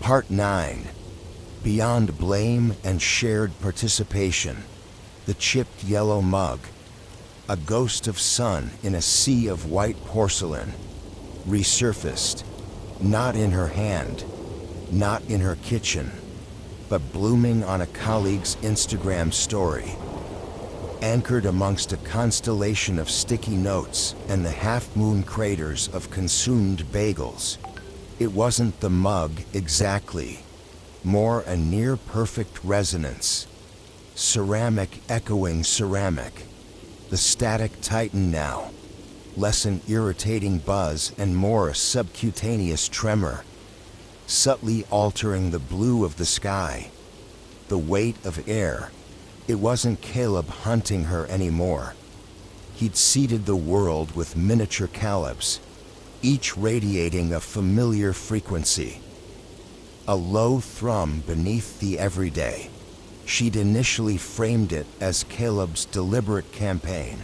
Part 9. Beyond Blame and Shared Participation. The Chipped Yellow Mug. A ghost of sun in a sea of white porcelain. Resurfaced. Not in her hand. Not in her kitchen. But blooming on a colleague's Instagram story. Anchored amongst a constellation of sticky notes and the half-moon craters of consumed bagels. It wasn't the mug exactly. More a near-perfect resonance. Ceramic echoing ceramic. The static tightened now. Less an irritating buzz and more a subcutaneous tremor. Subtly altering the blue of the sky. The weight of air. It wasn't Caleb hunting her anymore. He'd seeded the world with miniature Calebs, each radiating a familiar frequency. A low thrum beneath the everyday. She'd initially framed it as Caleb's deliberate campaign.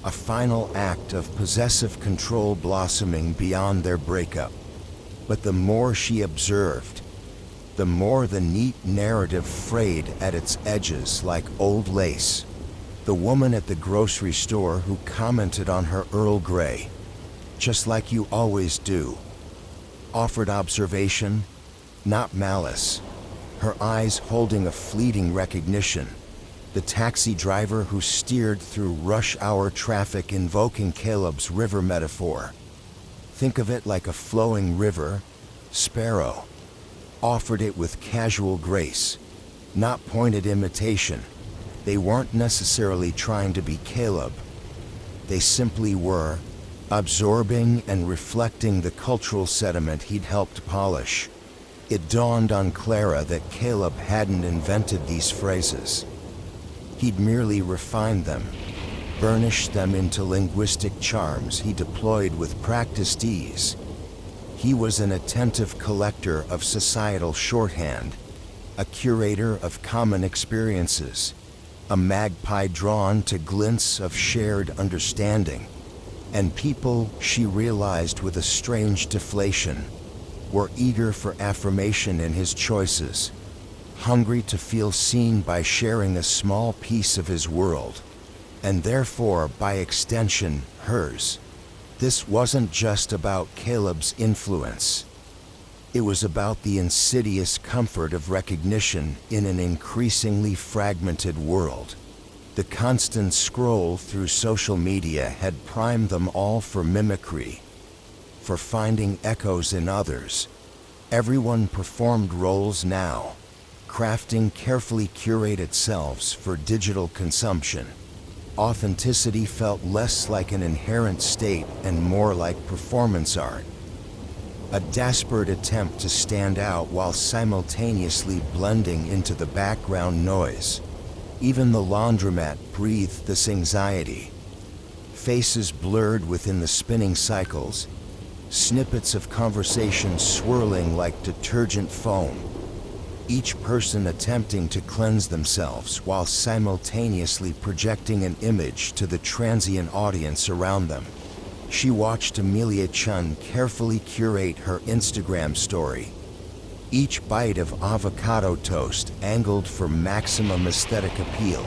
A final act of possessive control blossoming beyond their breakup. But the more she observed, the more the neat narrative frayed at its edges like old lace. The woman at the grocery store who commented on her Earl Grey, just like you always do, offered observation, not malice, her eyes holding a fleeting recognition. The taxi driver who steered through rush hour traffic invoking Caleb's river metaphor. Think of it like a flowing river, Sparrow. Offered it with casual grace, not pointed imitation. They weren't necessarily trying to be Caleb. They simply were, absorbing and reflecting the cultural sediment he'd helped polish. It dawned on Clara that Caleb hadn't invented these phrases. He'd merely refined them, burnished them into linguistic charms he deployed with practiced ease. He was an attentive collector of societal shorthand, a curator of common experiences, a magpie drawn to glints of shared understanding. And people, she realized with a strange deflation, were eager for affirmation in his choices, hungry to feel seen by sharing a small piece of his world, and therefore, by extension, hers. This wasn't just about Caleb's influence. It was about the insidious comfort of recognition in an increasingly fragmented world. The constant scroll through social media had primed them all for mimicry, for finding echoes in others. Everyone performed roles now, crafting carefully curated selves for digital consumption. Authenticity felt less like an inherent state and more like performance art. A desperate attempt to stand out while simultaneously blending into the background noise. Even the laundromat breathed this anxiety. Faces blurred within the spinning cycles, snippets of conversation swirling like detergent foam. Each person attempting to cleanse themselves while simultaneously projecting an image to the transient audience around them. She watched Amelia Chun carefully curate her Instagram story. Each bite of avocado toast angled for maximum aesthetic appeal,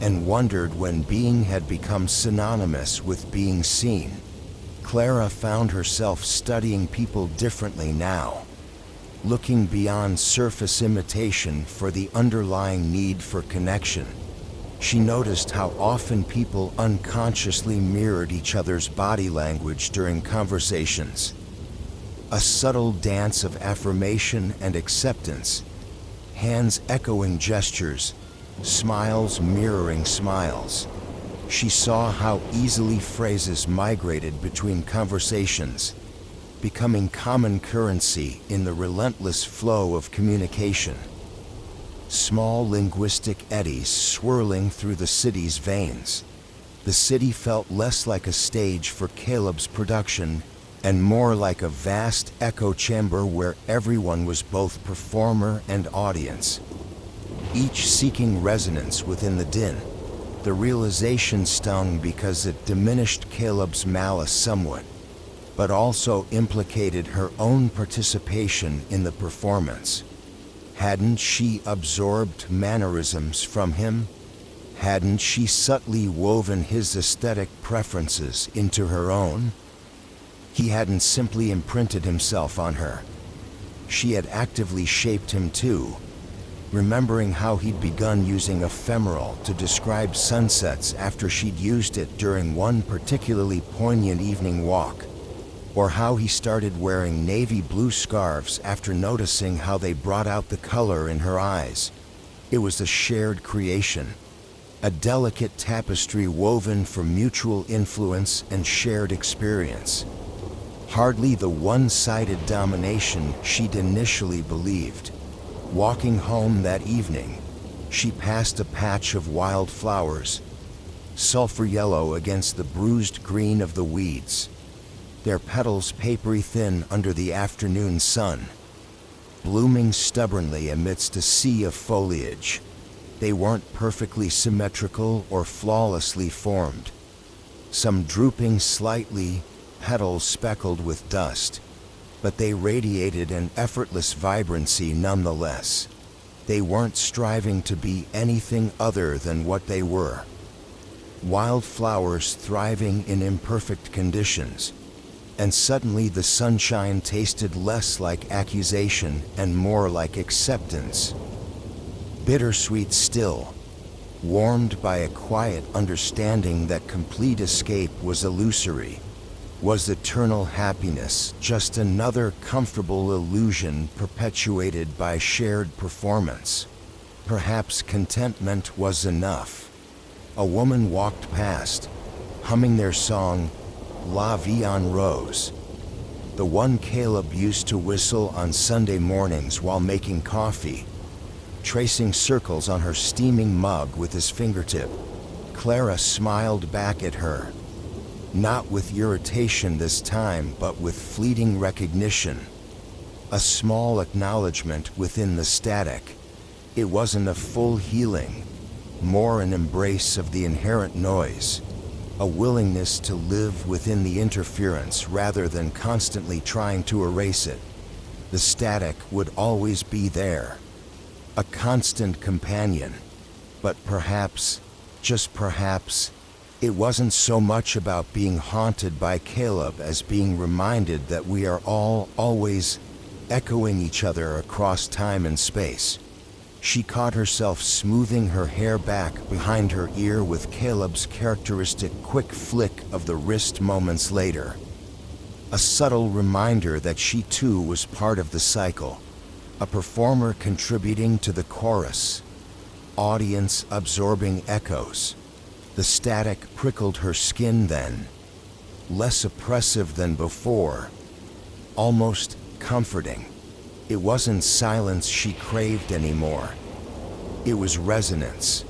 and wondered when being had become synonymous with being seen. Clara found herself studying people differently now, looking beyond surface imitation for the underlying need for connection. She noticed how often people unconsciously mirrored each other's body language during conversations. A subtle dance of affirmation and acceptance, hands echoing gestures, smiles mirroring smiles. She saw how easily phrases migrated between conversations, becoming common currency in the relentless flow of communication. Small linguistic eddies swirling through the city's veins. The city felt less like a stage for Caleb's production and more like a vast echo chamber where everyone was both performer and audience, each seeking resonance within the din. The realization stung because it diminished Caleb's malice somewhat. but also implicated her own participation in the performance. Hadn't she absorbed mannerisms from him? Hadn't she subtly woven his aesthetic preferences into her own? He hadn't simply imprinted himself on her. She had actively shaped him too, remembering how he'd begun using ephemeral to describe sunsets after she'd used it during one particularly poignant evening walk, or how he started wearing navy blue scarves after noticing how they brought out the color in her eyes. It was a shared creation, a delicate tapestry woven from mutual influence and shared experience. Hardly the one-sided domination she'd initially believed. Walking home that evening, she passed a patch of wildflowers, sulfur yellow against the bruised green of the weeds, their petals papery thin under the afternoon sun, blooming stubbornly amidst a sea of foliage. They weren't perfectly symmetrical or flawlessly formed. Some drooping slightly, petals speckled with dust, but they radiated an effortless vibrancy nonetheless. They weren't striving to be anything other than what they were. Wildflowers thriving in imperfect conditions. And suddenly the sunshine tasted less like accusation and more like acceptance. Bittersweet still, warmed by a quiet understanding that complete escape was illusory. Was eternal happiness just another comfortable illusion perpetuated by shared performance? Perhaps contentment was enough. A woman walked past, humming their song, La Vie en Rose, the one Caleb used to whistle on Sunday mornings while making coffee, tracing circles on her steaming mug with his fingertip. Clara smiled back at her. Not with irritation this time, but with fleeting recognition. A small acknowledgement within the static. It wasn't a full healing, more an embrace of the inherent noise, a willingness to live within the interference rather than constantly trying to erase it. The static would always be there, a constant companion, but perhaps, just perhaps, it wasn't so much about being haunted by Caleb as being reminded that we are all always echoing each other across time and space. She caught herself smoothing her hair back behind her ear with Caleb's characteristic quick flick of the wrist moments later. A subtle reminder that she too was part of the cycle, a performer contributing to the chorus, audience absorbing echoes. The static prickled her skin then, less oppressive than before, almost comforting. It wasn't silence she craved anymore. It was resonance.